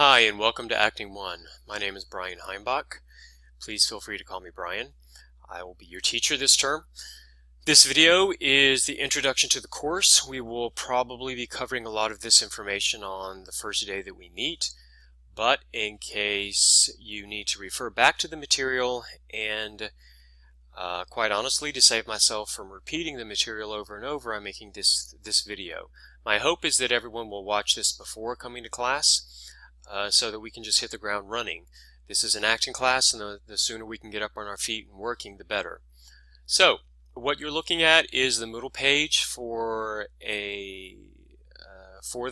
Hi, and welcome to Acting 1. My name is Brian Heimbach. Please feel free to call me Brian. I will be your teacher this term. This video is the introduction to the course. We will probably be covering a lot of this information on the first day that we meet, but in case you need to refer back to the material and quite honestly, to save myself from repeating the material over and over, I'm making this video. My hope is that everyone will watch this before coming to class, so that we can just hit the ground running. This is an acting class, and the sooner we can get up on our feet and working, the better. So, what you're looking at is the Moodle page for the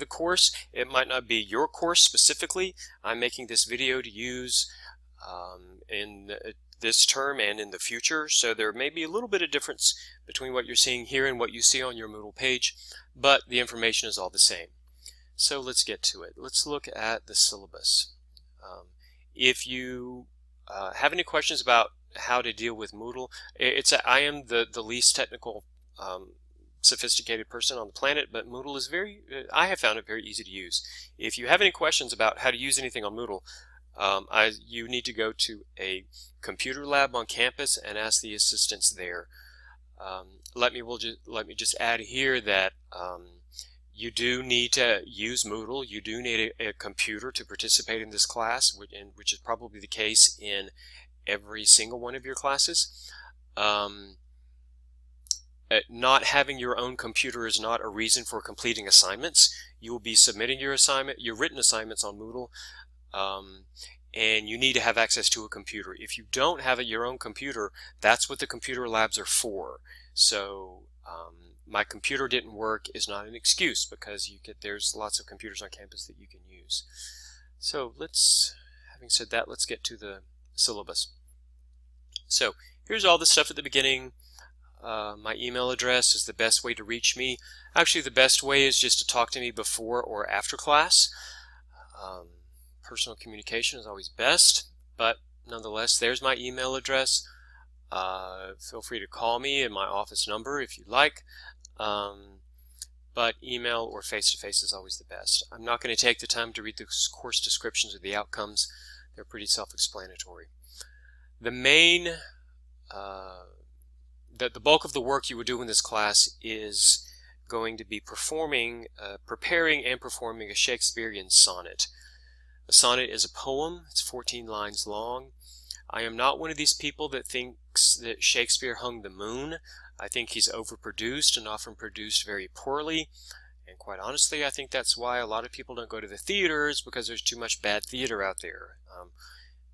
course. It might not be your course specifically. I'm making this video to use in this term and in the future, so there may be a little bit of difference between what you're seeing here and what you see on your Moodle page, but the information is all the same. So let's get to it. Let's look at the syllabus. If you have any questions about how to deal with Moodle, I am the least technical, sophisticated person on the planet, but Moodle is I have found it very easy to use. If you have any questions about how to use anything on Moodle, you need to go to a computer lab on campus and ask the assistants there. Let me just add here that you do need to use Moodle. You do need a computer to participate in this class, which is probably the case in every single one of your classes. Not having your own computer is not a reason for completing assignments. You will be submitting your written assignments on Moodle, and you need to have access to a computer. If you don't have your own computer, that's what the computer labs are for. So my computer didn't work is not an excuse, because there's lots of computers on campus that you can use. So having said that, let's get to the syllabus. So here's all the stuff at the beginning. My email address is the best way to reach me. Actually, the best way is just to talk to me before or after class. Personal communication is always best, but nonetheless, there's my email address. Feel free to call me at my office number if you'd like, but email or face-to-face is always the best. I'm not going to take the time to read the course descriptions or the outcomes. They're pretty self-explanatory. The bulk of the work you will do in this class is going to be preparing and performing a Shakespearean sonnet. A sonnet is a poem. It's 14 lines long. I am not one of these people that thinks that Shakespeare hung the moon. I think he's overproduced and often produced very poorly. And quite honestly, I think that's why a lot of people don't go to the theaters, because there's too much bad theater out there.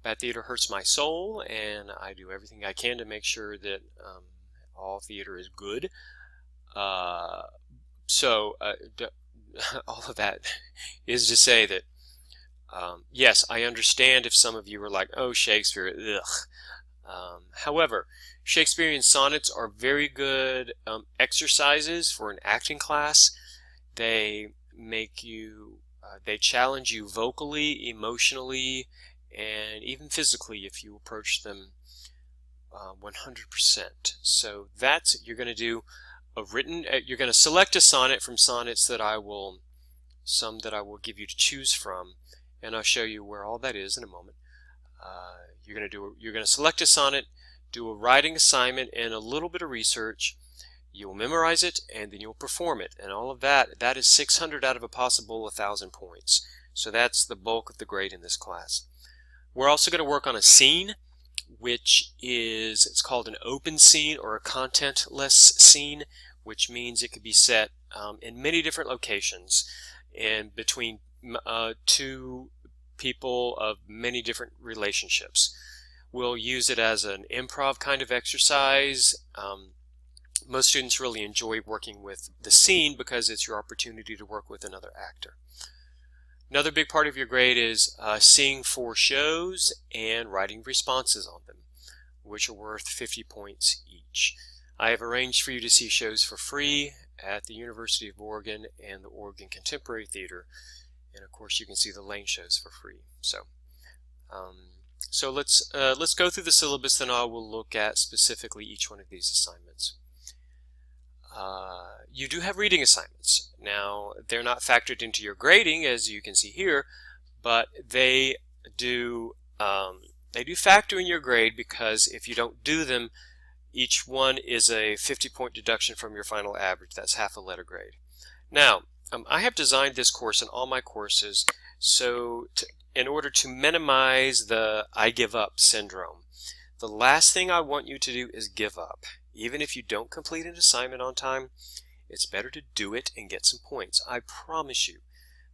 Bad theater hurts my soul, and I do everything I can to make sure that all theater is good. All of that is to say that yes, I understand if some of you are like, oh, Shakespeare, ugh. However, Shakespearean sonnets are very good exercises for an acting class. They they challenge you vocally, emotionally, and even physically if you approach them 100%. So you're going to do you're going to select a sonnet from sonnets that some that I will give you to choose from. And I'll show you where all that is in a moment. You're going to select a sonnet, do a writing assignment and a little bit of research. You'll memorize it, and then you'll perform it. And all of that is 600 out of a possible 1,000 points. So that's the bulk of the grade in this class. We're also going to work on a scene, it's called an open scene or a contentless scene, which means it could be set in many different locations and between two people of many different relationships. We'll use it as an improv kind of exercise. Most students really enjoy working with the scene because it's your opportunity to work with another actor. Another big part of your grade is seeing 4 shows and writing responses on them, which are worth 50 points each. I have arranged for you to see shows for free at the University of Oregon and the Oregon Contemporary Theater. And of course, you can see the Lane shows for free. So let's go through the syllabus, then I will look at specifically each one of these assignments. You do have reading assignments. Now, they're not factored into your grading, as you can see here, but they do factor in your grade, because if you don't do them, each one is a 50-point deduction from your final average. That's half a letter grade. Now, I have designed this course and all my courses in order to minimize the I give up syndrome. The last thing I want you to do is give up. Even if you don't complete an assignment on time, it's better to do it and get some points. I promise you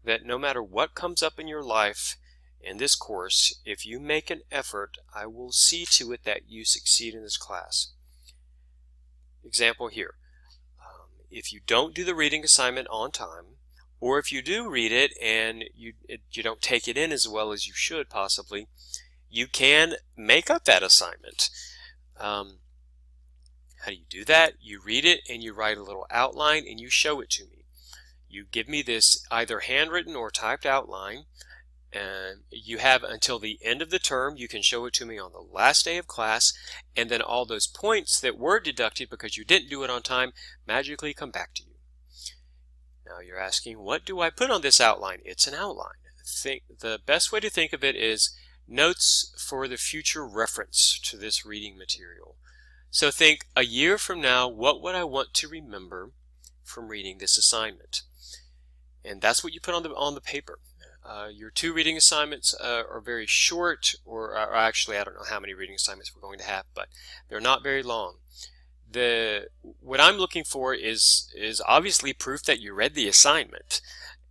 that no matter what comes up in your life in this course, if you make an effort, I will see to it that you succeed in this class. Example here. If you don't do the reading assignment on time, or if you do read it and you don't take it in as well as you should possibly, you can make up that assignment. How do you do that? You read it and you write a little outline and you show it to me. You give me this either handwritten or typed outline, and you have until the end of the term. You can show it to me on the last day of class, and then all those points that were deducted because you didn't do it on time magically come back to you. Now you're asking, what do I put on this outline? It's an outline. The best way to think of it is notes for the future reference to this reading material. So think, a year from now, what would I want to remember from reading this assignment? And that's what you put on the paper. Your 2 reading assignments are very short, or actually I don't know how many reading assignments we're going to have, but they're not very long. What I'm looking for is obviously proof that you read the assignment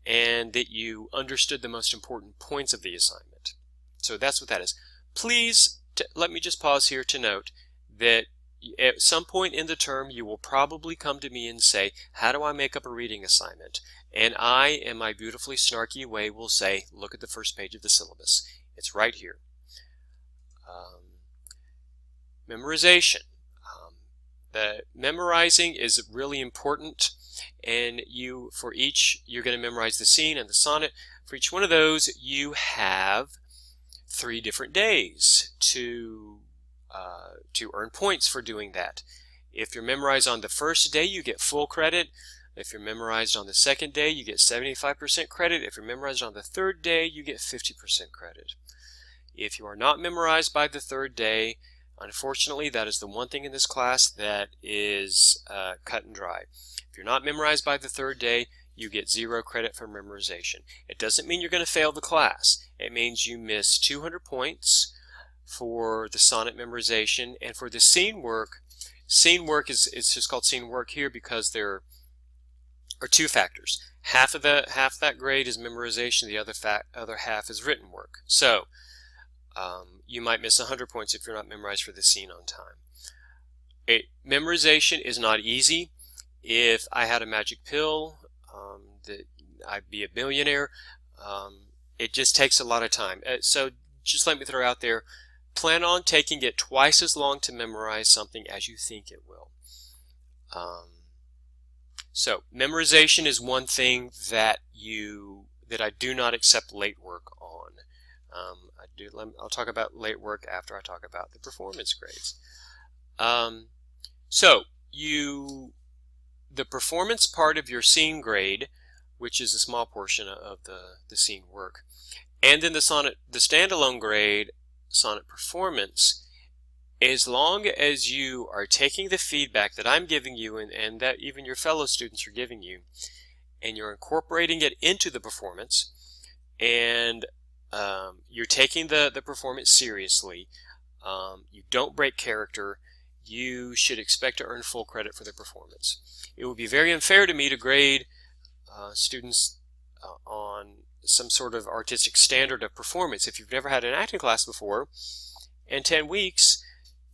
and that you understood the most important points of the assignment. So that's what that is. Please let me just pause here to note that at some point in the term you will probably come to me and say, how do I make up a reading assignment? And I, in my beautifully snarky way, will say, look at the first page of the syllabus. It's right here. Memorization. The memorizing is really important, and you're going to memorize the scene and the sonnet. For each one of those, you have 3 different days to earn points for doing that. If you're memorized on the first day, you get full credit. If you're memorized on the second day, you get 75% credit. If you're memorized on the third day, you get 50% credit. If you are not memorized by the third day, unfortunately, that is the one thing in this class that is cut and dry. If you're not memorized by the third day, you get 0 credit for memorization. It doesn't mean you're going to fail the class. It means you miss 200 points for the sonnet memorization. And for the scene work it's just called scene work here because there are 2 factors. Half that grade is memorization, the other half is written work. So you might miss 100 points if you're not memorized for the scene on time. Memorization is not easy. If I had a magic pill, that I'd be a billionaire. It just takes a lot of time. So just let me throw out there, plan on taking it twice as long to memorize something as you think it will. So memorization is one thing that I do not accept late work on. I'll talk about late work after I talk about the performance grades. The performance part of your scene grade, which is a small portion of the scene work, and then the standalone grade, sonnet performance, as long as you are taking the feedback that I'm giving you and that even your fellow students are giving you, and you're incorporating it into the performance, and you're taking the performance seriously, you don't break character, you should expect to earn full credit for the performance. It would be very unfair to me to grade students on some sort of artistic standard of performance. If you've never had an acting class before, in 10 weeks,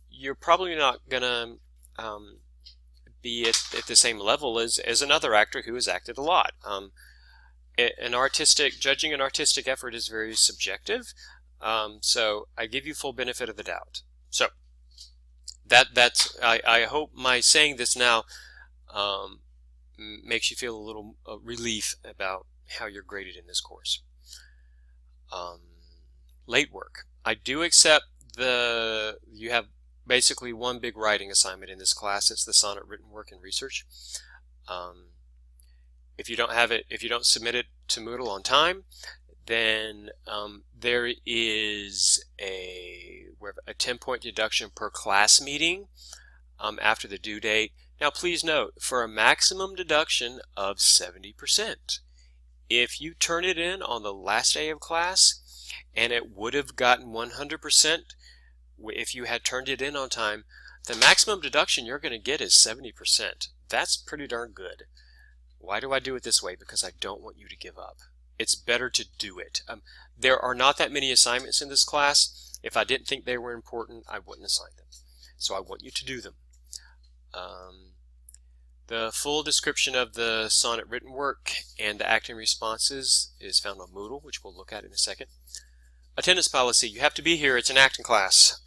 you're probably not going to be at the same level as another actor who has acted a lot. Judging an artistic effort is very subjective, so I give you full benefit of the doubt. So I hope my saying this now makes you feel a little relief about how you're graded in this course. Late work. I do accept you have basically one big writing assignment in this class. It's the sonnet written work and research. If you don't submit it to Moodle on time, then there is a 10-point deduction per class meeting after the due date. Now please note, for a maximum deduction of 70%, if you turn it in on the last day of class and it would have gotten 100% if you had turned it in on time, the maximum deduction you're going to get is 70%. That's pretty darn good. Why do I do it this way? Because I don't want you to give up. It's better to do it. There are not that many assignments in this class. If I didn't think they were important, I wouldn't assign them. So I want you to do them. The full description of the sonnet written work and the acting responses is found on Moodle, which we'll look at in a second. Attendance policy. You have to be here. It's an acting class.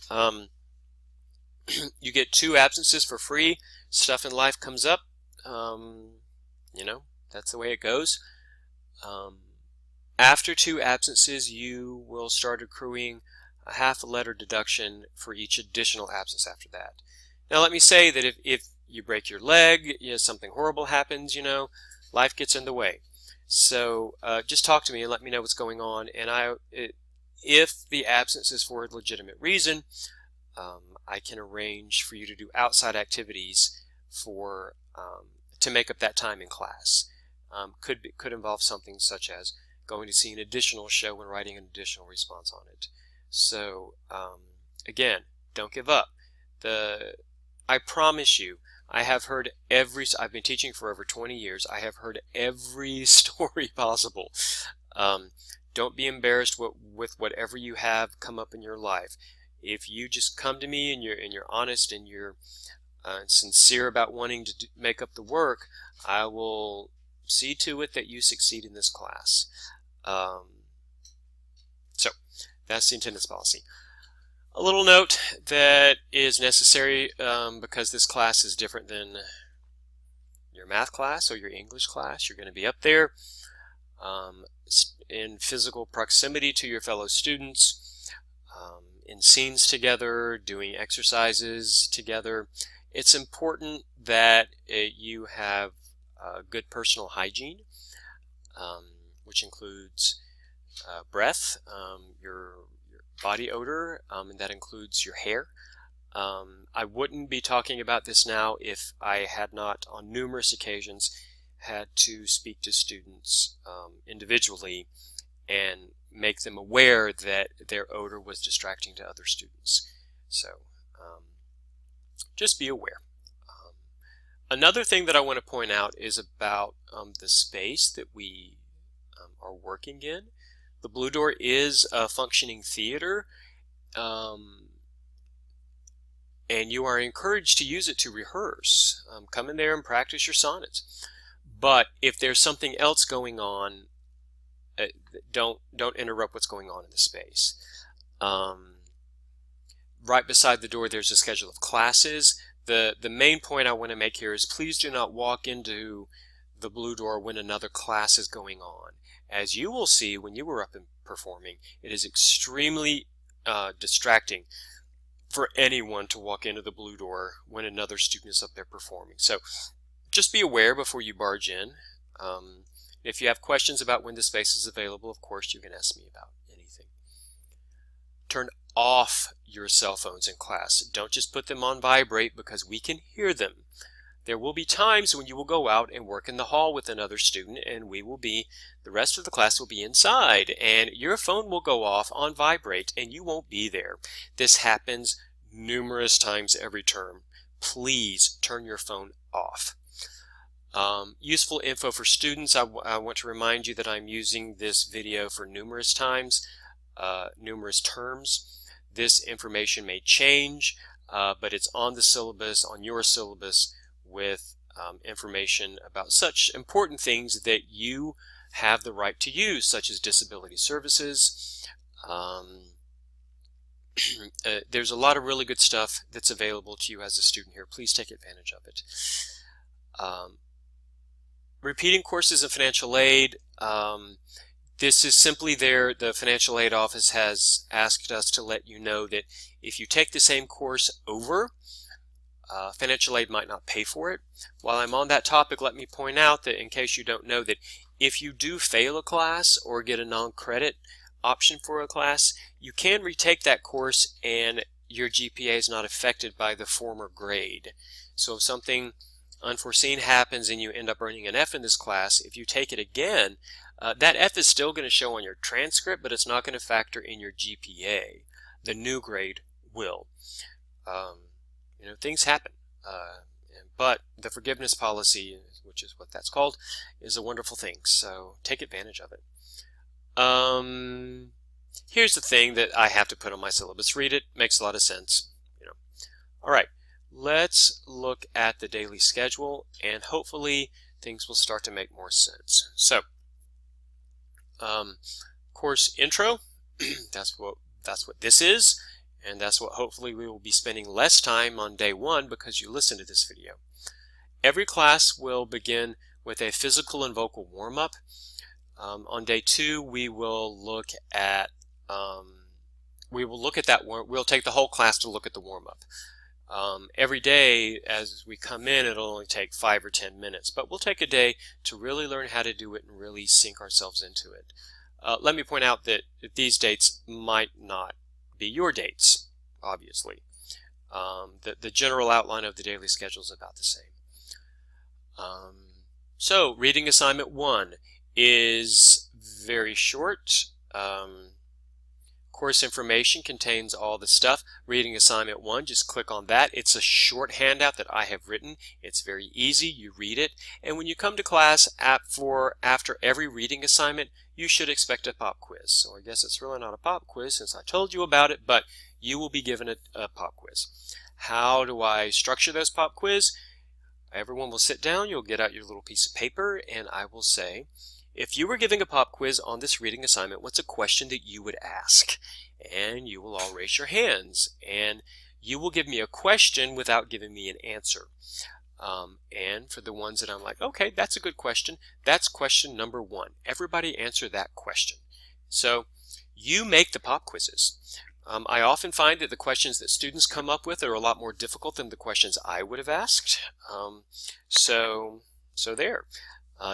You get 2 absences for free. Stuff in life comes up. You know, that's the way it goes. After 2 absences, you will start accruing a half a letter deduction for each additional absence after that. Now let me say that if you break your leg, something horrible happens, life gets in the way. So just talk to me and let me know what's going on. And if the absence is for a legitimate reason, I can arrange for you to do outside activities to make up that time in class. Could involve something such as going to see an additional show and writing an additional response on it. So again, don't give up. I promise you, I've been teaching for over 20 years. I have heard every story possible. Don't be embarrassed with whatever you have come up in your life. If you just come to me and you're honest and you're sincere about wanting to make up the work, I will see to it that you succeed in this class. So that's the attendance policy. A little note that is necessary because this class is different than your math class or your English class. You're going to be up there in physical proximity to your fellow students, in scenes together, doing exercises together. It's important that you have good personal hygiene, which includes breath, your body odor, and that includes your hair. I wouldn't be talking about this now if I had not on numerous occasions had to speak to students individually and make them aware that their odor was distracting to other students. So just be aware. Another thing that I want to point out is about the space that we are working in. The Blue Door is a functioning theater, and you are encouraged to use it to rehearse. Come in there and practice your sonnets. But if there's something else going on, don't interrupt what's going on in the space. Right beside the door there's a schedule of classes. The main point I want to make here is please do not walk into the Blue Door when another class is going on. As you will see when you were up and performing, it is extremely distracting for anyone to walk into the Blue Door when another student is up there performing. So just be aware before you barge in. If you have questions about when the space is available, of course you can ask me about anything. Turn off your cell phones in class. Don't just put them on vibrate because we can hear them. There will be times when you will go out and work in the hall with another student, and the rest of the class will be inside, and your phone will go off on vibrate and you won't be there. This happens numerous times every term. Please turn your phone off. Useful info for students. I want to remind you that I'm using this video for numerous terms. This information may change, but it's on the syllabus, on your syllabus, with information about such important things that you have the right to use, such as disability services. There's a lot of really good stuff that's available to you as a student here. Please take advantage of it. Repeating courses of financial aid. This is simply the financial aid office has asked us to let you know that if you take the same course over, financial aid might not pay for it. While I'm on that topic, let me point out that in case you don't know that if you do fail a class or get a non-credit option for a class, you can retake that course and your GPA is not affected by the former grade. So if something unforeseen happens and you end up earning an F in this class, if you take it again, that F is still going to show on your transcript, but it's not going to factor in your GPA. The new grade will. Things happen. But the forgiveness policy, which is what that's called, is a wonderful thing. So take advantage of it. Here's the thing that I have to put on my syllabus. Read it. Makes a lot of sense. All right. Let's look at the daily schedule, and hopefully things will start to make more sense. So, course intro. that's what this is, and that's what hopefully we will be spending less time on day 1 because you listen to this video. Every class will begin with a physical and vocal warm-up. On day 2, we will look at that. We'll take the whole class to look at the warm-up. Every day as we come in, it'll only take 5 or 10 minutes, but we'll take a day to really learn how to do it and really sink ourselves into it. Let me point out that these dates might not be your dates, obviously. The general outline of the daily schedule is about the same. So, reading assignment 1 is very short. Course information contains all the stuff. Reading assignment 1, just click on that. It's a short handout that I have written. It's very easy. You read it. And when you come to class after every reading assignment, you should expect a pop quiz. So I guess it's really not a pop quiz since I told you about it, but you will be given a pop quiz. How do I structure those pop quiz? Everyone will sit down. You'll get out your little piece of paper, and I will say, if you were giving a pop quiz on this reading assignment, what's a question that you would ask? And you will all raise your hands, and you will give me a question without giving me an answer. And for the ones that I'm like, okay, that's a good question, that's question number 1. Everybody answer that question. So you make the pop quizzes. I often find that the questions that students come up with are a lot more difficult than the questions I would have asked. So there.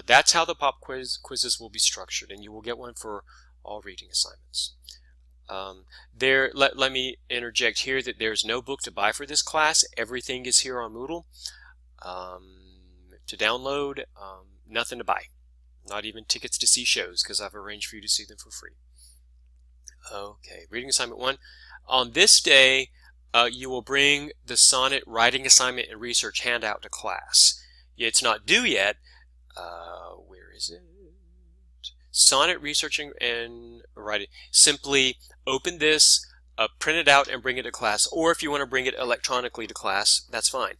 That's how the pop quizzes will be structured, and you will get one for all reading assignments. Let me interject here that there's no book to buy for this class. Everything is here on Moodle to download. Nothing to buy, not even tickets to see shows, because I've arranged for you to see them for free. Okay, reading assignment 1. On this day, you will bring the Sonnet writing assignment and research handout to class. It's not due yet. Where is it? Sonnet researching and writing. Simply open this, print it out, and bring it to class. Or if you want to bring it electronically to class, that's fine.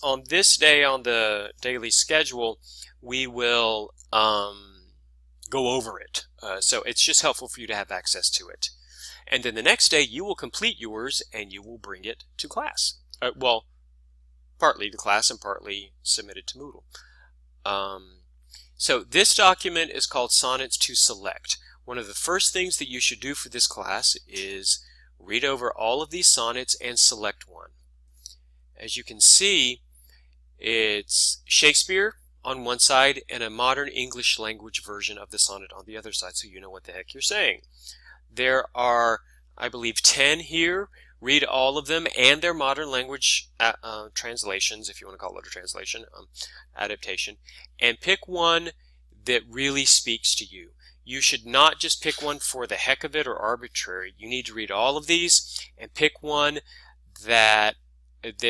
On this day on the daily schedule, we will go over it. So it's just helpful for you to have access to it. And then the next day, you will complete yours and you will bring it to class. Well, partly to class and partly submit it to Moodle. So this document is called Sonnets to Select. One of the first things that you should do for this class is read over all of these sonnets and select one. As you can see, it's Shakespeare on one side and a modern English language version of the sonnet on the other side, so you know what the heck you're saying. There are, I believe, 10 here. Read all of them and their modern language translations, if you want to call it a translation, adaptation, and pick one that really speaks to you. You should not just pick one for the heck of it or arbitrary. You need to read all of these and pick one that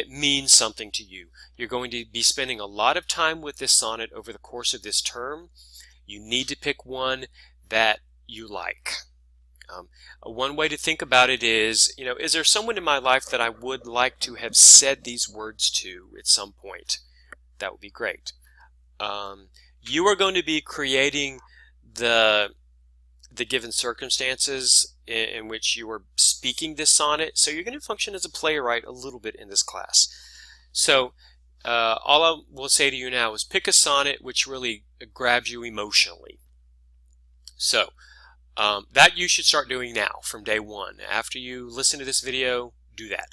means something to you. You're going to be spending a lot of time with this sonnet over the course of this term. You need to pick one that you like. One way to think about it is, is there someone in my life that I would like to have said these words to at some point? That would be great. You are going to be creating the given circumstances in which you are speaking this sonnet, so you're going to function as a playwright a little bit in this class. So all I will say to you now is pick a sonnet which really grabs you emotionally. So that you should start doing now from day one. After you listen to this video, do that.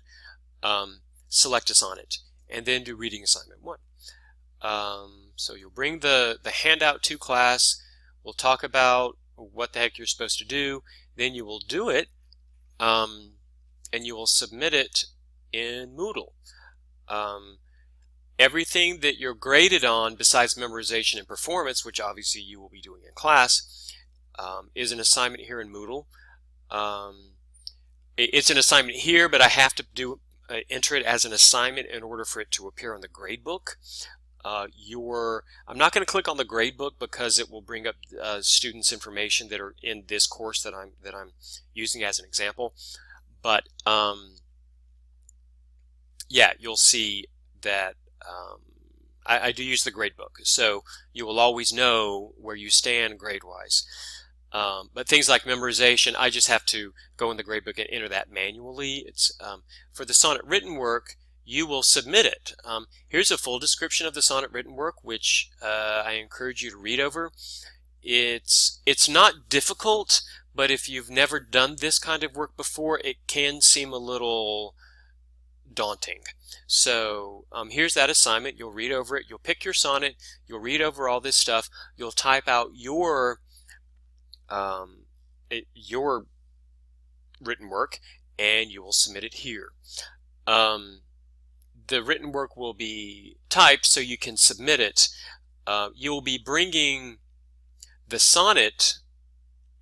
Select a sonnet and then do reading assignment 1. So you'll bring the handout to class. We'll talk about what the heck you're supposed to do. Then you will do it, and you will submit it in Moodle. Everything that you're graded on besides memorization and performance, which obviously you will be doing in class, is an assignment here in Moodle. It's an assignment here, but I have to enter it as an assignment in order for it to appear on the gradebook. I'm not going to click on the gradebook because it will bring up students' information that are in this course that I'm using as an example. But yeah, you'll see that I do use the gradebook, so you will always know where you stand grade-wise. But things like memorization, I just have to go in the gradebook and enter that manually. It's for the Sonnet written work, you will submit it. Here's a full description of the Sonnet written work, which I encourage you to read over. It's not difficult, but if you've never done this kind of work before, it can seem a little daunting. So here's that assignment. You'll read over it. You'll pick your sonnet. You'll read over all this stuff. You'll type out your written work, and you will submit it here. The written work will be typed so you can submit it. You'll be bringing the sonnet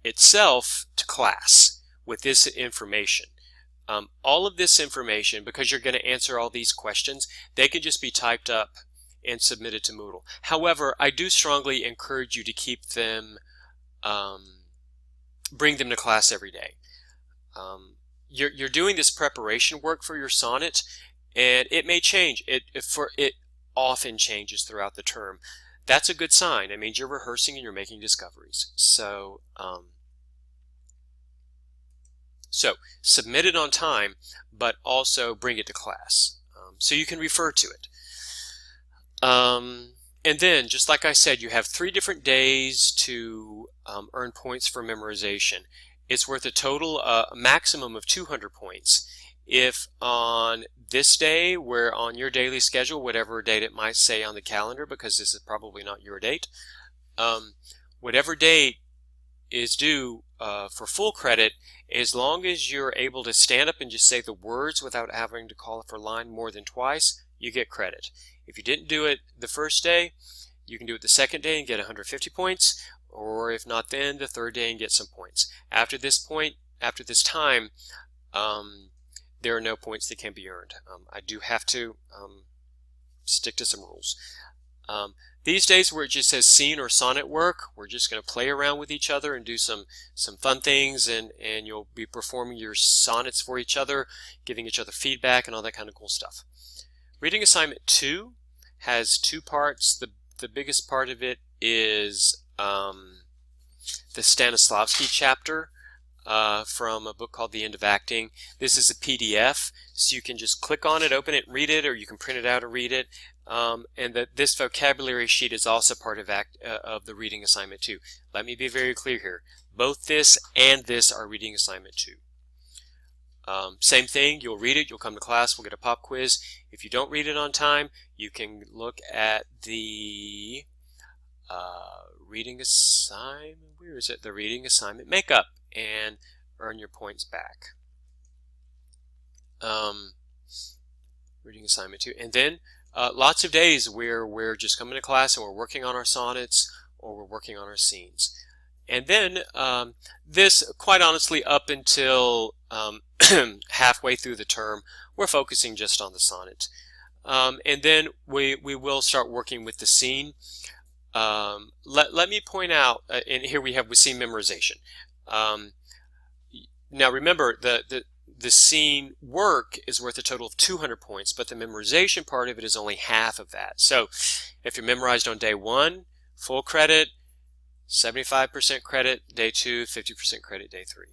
itself to class with this information. All of this information, because you're going to answer all these questions, they can just be typed up and submitted to Moodle. However, I do strongly encourage you to keep them, bring them to class every day. You're doing this preparation work for your sonnet, and it may change. It often changes throughout the term. That's a good sign. It means you're rehearsing and you're making discoveries. So submit it on time, but also bring it to class so you can refer to it. And then, just like I said, you have 3 different days to earn points for memorization. It's worth a maximum of 200 points. If on this day, where on your daily schedule, whatever date it might say on the calendar, because this is probably not your date, whatever date is due for full credit, as long as you're able to stand up and just say the words without having to call for line more than twice, you get credit. If you didn't do it the first day, you can do it the second day and get 150 points, or if not then, the third day and get some points. After this time, there are no points that can be earned. I do have to stick to some rules. These days where it just says scene or sonnet work, we're just going to play around with each other and do some fun things, and you'll be performing your sonnets for each other, giving each other feedback and all that kind of cool stuff. Reading assignment 2 has 2 parts. The biggest part of it is the Stanislavski chapter from a book called The End of Acting. This is a PDF, so you can just click on it, open it, read it, or you can print it out and read it. And this vocabulary sheet is also part of the reading assignment 2. Let me be very clear here. Both this and this are reading assignment 2. Same thing, you'll read it, you'll come to class, we'll get a pop quiz. If you don't read it on time, you can look at the reading assignment, where is it? The reading assignment makeup, and earn your points back. Reading assignment 2. And then lots of days where we're just coming to class and we're working on our sonnets or we're working on our scenes. And then this, quite honestly, up until halfway through the term, we're focusing just on the sonnet. And then we will start working with the scene. Let me point out, and here we have scene memorization. Now remember, the scene work is worth a total of 200 points, but the memorization part of it is only half of that. So if you're memorized on day 1, full credit, 75% credit, day 2, 50% credit, day 3.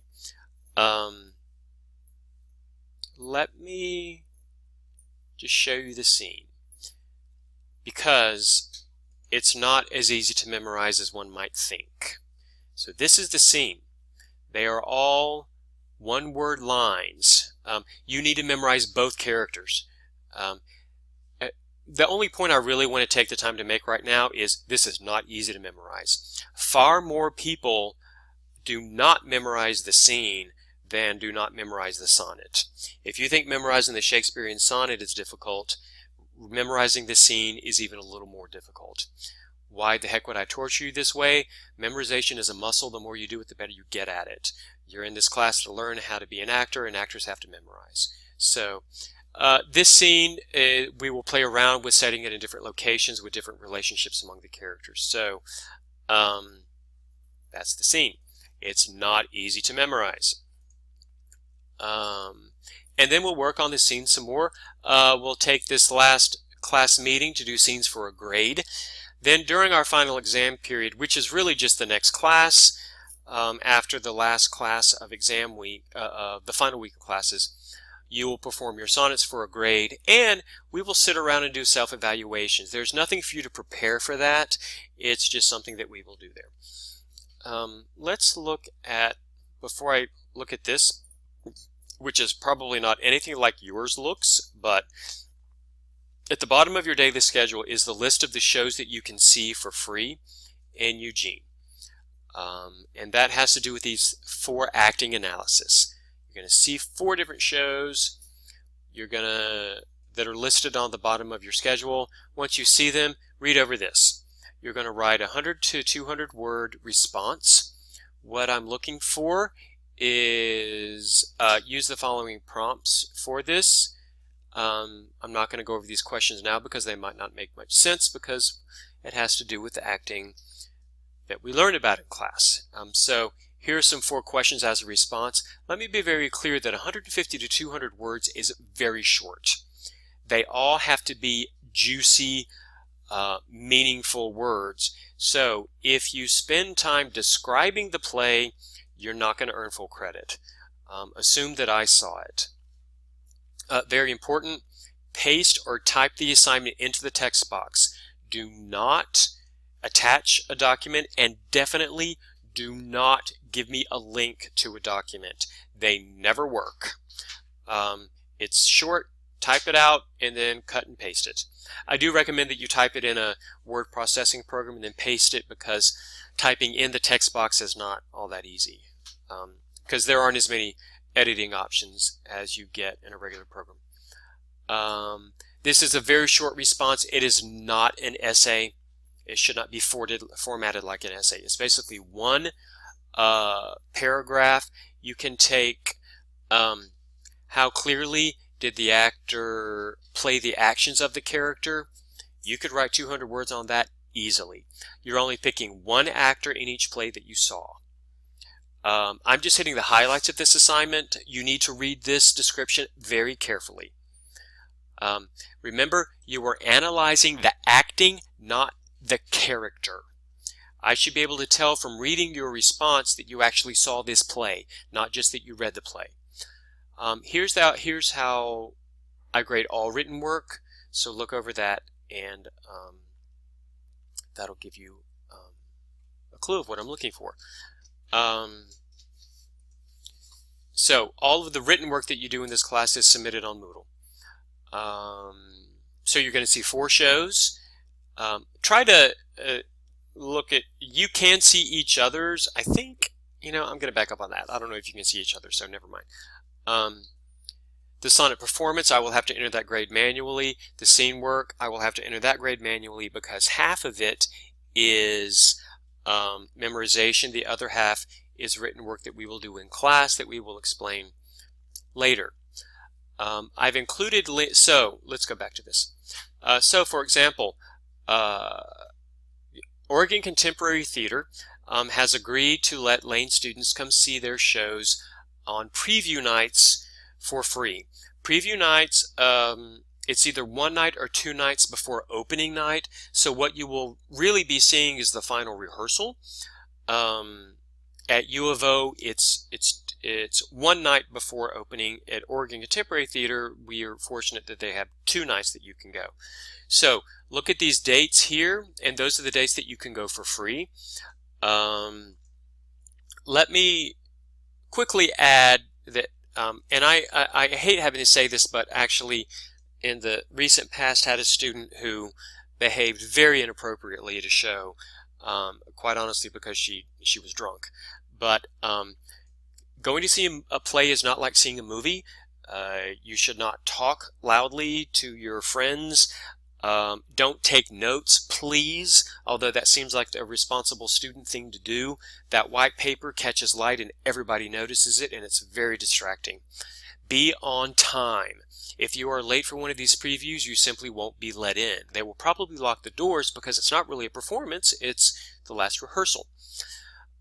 Let me just show you the scene, because it's not as easy to memorize as one might think. So this is the scene. They are all one-word lines. You need to memorize both characters. the only point I really want to take the time to make right now is this is not easy to memorize. Far more people do not memorize the scene than do not memorize the sonnet. If you think memorizing the Shakespearean sonnet is difficult, memorizing the scene is even a little more difficult. Why the heck would I torture you this way? Memorization is a muscle. The more you do it, the better you get at it. You're in this class to learn how to be an actor, and actors have to memorize. So this scene, we will play around with setting it in different locations with different relationships among the characters. So that's the scene. It's not easy to memorize. And then we'll work on the scene some more. We'll take this last class meeting to do scenes for a grade. Then during our final exam period, which is really just the next class, after the last class of exam week, the final week of classes, you will perform your sonnets for a grade, and we will sit around and do self-evaluations. There's nothing for you to prepare for that. It's just something that we will do there. Let's look at, before I look at this, which is probably not anything like yours looks, but at the bottom of your daily schedule is the list of the shows that you can see for free in Eugene. And that has to do with these 4 acting analysis. You're going to see 4 different shows that are listed on the bottom of your schedule. Once you see them, read over this. You're going to write a 100 to 200 word response. What I'm looking for is use the following prompts for this. I'm not going to go over these questions now because they might not make much sense, because it has to do with the acting that we learned about in class. So here are some 4 questions as a response. Let me be very clear that 150 to 200 words is very short. They all have to be juicy, meaningful words. So if you spend time describing the play, you're not going to earn full credit. Assume that I saw it. Very important, paste or type the assignment into the text box. Do not attach a document, and definitely do not give me a link to a document. They never work. It's short, type it out, and then cut and paste it. I do recommend that you type it in a word processing program and then paste it, because typing in the text box is not all that easy, because there aren't as many editing options as you get in a regular program. This is a very short response. It is not an essay. It should not be formatted like an essay. It's basically one paragraph. You can take how clearly did the actor play the actions of the character. You could write 200 words on that easily. You're only picking one actor in each play that you saw. I'm just hitting the highlights of this assignment. You need to read this description very carefully. Remember, you are analyzing the acting, not the character. I should be able to tell from reading your response that you actually saw this play, not just that you read the play. Here's how I grade all written work, so look over that, and that'll give you a clue of what I'm looking for. So all of the written work that you do in this class is submitted on Moodle. So you're going to see 4 shows. Try to look at, you can see each other's. I think, I'm going to back up on that. I don't know if you can see each other, so never mind. The sonnet performance, I will have to enter that grade manually. The scene work, I will have to enter that grade manually, because half of it is memorization. The other half is written work that we will do in class that we will explain later. I've included, so let's go back to this. So for example, Oregon Contemporary Theater has agreed to let Lane students come see their shows on preview nights for free. Preview nights, it's either 1 night or 2 nights before opening night. So what you will really be seeing is the final rehearsal. At U of O, it's 1 night before opening. At Oregon Contemporary Theater, we are fortunate that they have 2 nights that you can go. So look at these dates here, and those are the dates that you can go for free. Let me quickly add that, and I hate having to say this, but actually in the recent past had a student who behaved very inappropriately at a show, quite honestly because she was drunk. But going to see a play is not like seeing a movie. You should not talk loudly to your friends. Don't take notes, please, although that seems like a responsible student thing to do. That white paper catches light and everybody notices it, and it's very distracting. Be on time. If you are late for one of these previews, you simply won't be let in. They will probably lock the doors because it's not really a performance, it's the last rehearsal.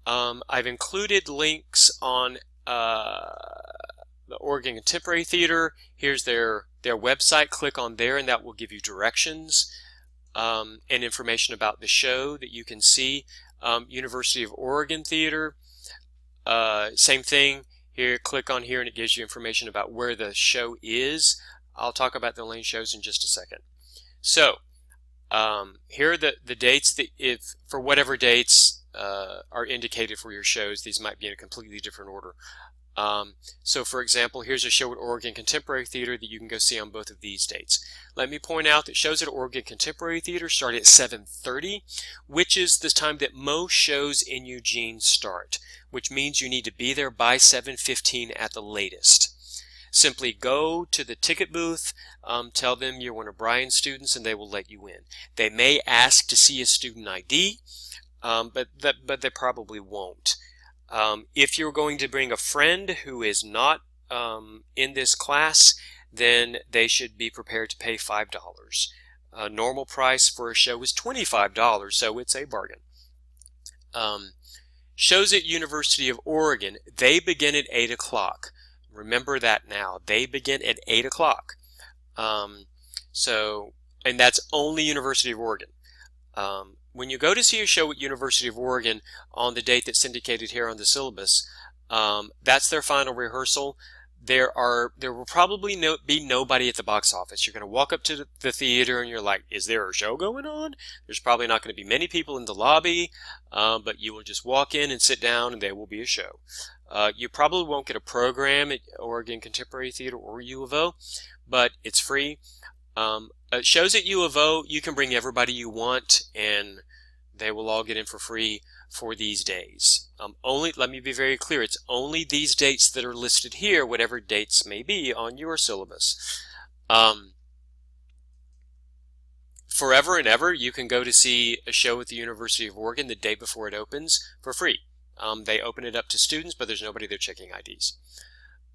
I've included links on the Oregon Contemporary Theater. Here's their website. Click on there and that will give you directions and information about the show that you can see. University of Oregon Theater, same thing. Here, click on here and it gives you information about where the show is. I'll talk about the Lane shows in just a second. So, here are the dates that for whatever dates are indicated for your shows. These might be in a completely different order. So for example, here's a show at Oregon Contemporary Theater that you can go see on both of these dates. Let me point out that shows at Oregon Contemporary Theater start at 7:30, which is the time that most shows in Eugene start, which means you need to be there by 7:15 at the latest. Simply go to the ticket booth, tell them you're one of Brian's students, and they will let you in. They may ask to see a student ID, but they probably won't. If you're going to bring a friend who is not in this class, then they should be prepared to pay $5. Normal price for a show is $25, so it's a bargain. Shows at University of Oregon, they begin at 8 o'clock. Remember that now. They begin at 8 o'clock. And that's only University of Oregon. When you go to see a show at University of Oregon on the date that's indicated here on the syllabus, that's their final rehearsal. There will probably be nobody at the box office. You're going to walk up to the theater and you're like, is there a show going on? There's probably not going to be many people in the lobby, but you will just walk in and sit down and there will be a show. You probably won't get a program at Oregon Contemporary Theater or U of O, but it's free. Shows at U of O, you can bring everybody you want and they will all get in for free for these days. Let me be very clear, it's only these dates that are listed here, whatever dates may be on your syllabus. Forever and ever, you can go to see a show at the University of Oregon the day before it opens for free. They open it up to students, but there's nobody there checking IDs.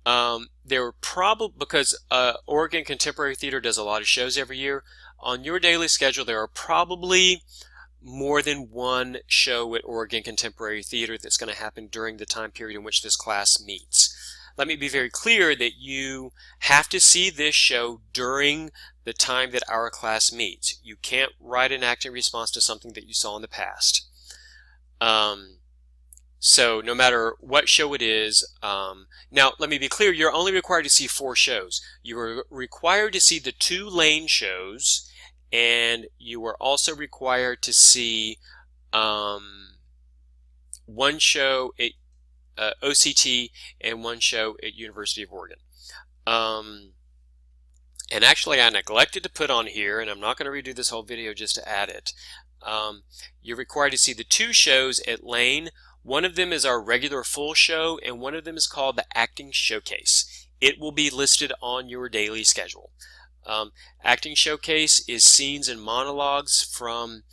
There were probably, because Oregon Contemporary Theater does a lot of shows every year, on your daily schedule there are probably more than one show at Oregon Contemporary Theater that's going to happen during the time period in which this class meets. Let me be very clear that you have to see this show during the time that our class meets. You can't write an acting response to something that you saw in the past. So no matter what show it is, now let me be clear, you're only required to see 4 shows. You are required to see the 2 Lane shows, and you are also required to see one show at OCT and one show at University of Oregon. And actually I neglected to put on here, and I'm not going to redo this whole video just to add it. You're required to see the 2 shows at Lane. One of them is our regular full show, and one of them is called the Acting Showcase. It will be listed on your daily schedule. Acting Showcase is scenes and monologues from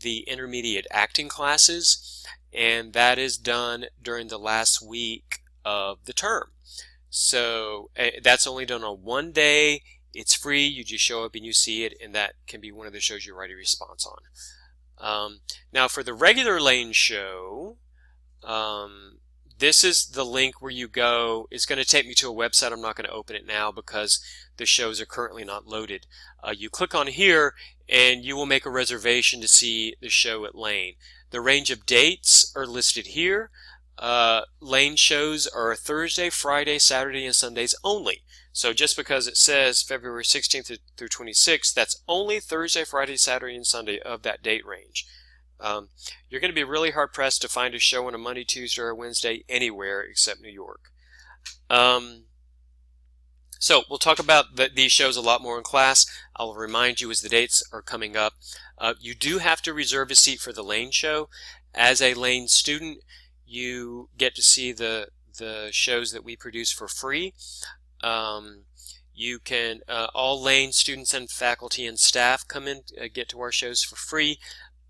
the intermediate acting classes, and that is done during the last week of the term. So that's only done on one day. It's free. You just show up and you see it, and that can be one of the shows you write a response on. Now for the regular Lane show, this is the link where you go. It's going to take me to a website. I'm not going to open it now because the shows are currently not loaded. You click on here and you will make a reservation to see the show at Lane. The range of dates are listed here. Lane shows are Thursday, Friday, Saturday, and Sundays only. So just because it says February 16th through 26th, that's only Thursday, Friday, Saturday, and Sunday of that date range. You're going to be really hard-pressed to find a show on a Monday, Tuesday, or Wednesday anywhere except New York. So we'll talk about these shows a lot more in class. I'll remind you as the dates are coming up. You do have to reserve a seat for the Lane show. As a Lane student, you get to see the shows that we produce for free. You can, all Lane students and faculty and staff come in, get to our shows for free.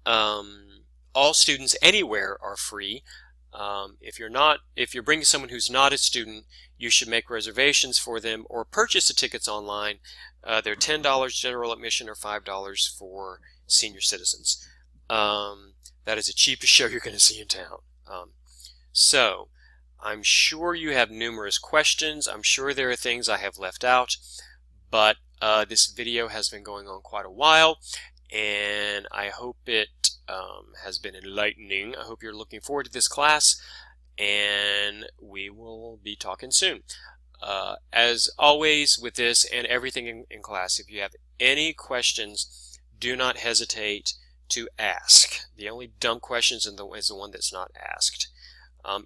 All students anywhere are free. If you're bringing someone who's not a student, you should make reservations for them or purchase the tickets online. They're $10 general admission or $5 for senior citizens. That is the cheapest show you're going to see in town. So I'm sure you have numerous questions. I'm sure there are things I have left out, but this video has been going on quite a while, and I hope it has been enlightening. I hope you're looking forward to this class, and we will be talking soon. As always with this and everything in class, if you have any questions, do not hesitate to ask. The only dumb questions is the one that's not asked.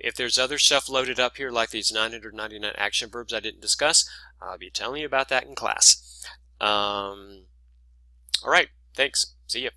If there's other stuff loaded up here, like these 999 action verbs I didn't discuss, I'll be telling you about that in class. All right, thanks. See ya.